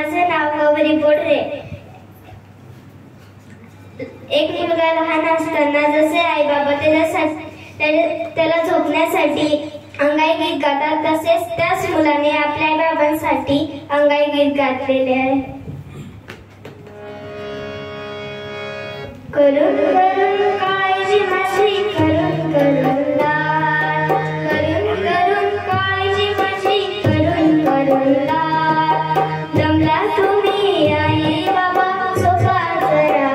माझं नाव गौरी बोडरे. एक मुलगा लहान असताना जसे आई बाबा त्याला झोपण्यासाठी अंगाई गीत गातात, तसेच त्याच मुलाने आपल्या आई बाबांसाठी अंगाई गीत गातलेले आहे. करून करून काळजी माझी करून करून लाड, करून करून काळजी माझी करून करून लाड. दमला तुम्ही आई बाबा सोबा जरा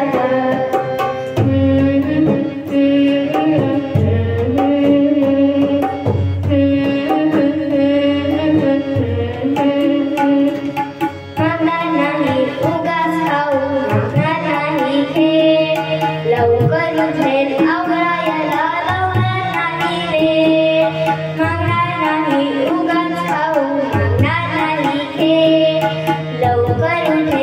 लवकर उठेल आवरायला लावणार नाही रे, मागणार नाही उगाच खाऊ मागणार नाही रे. लवकर उठेल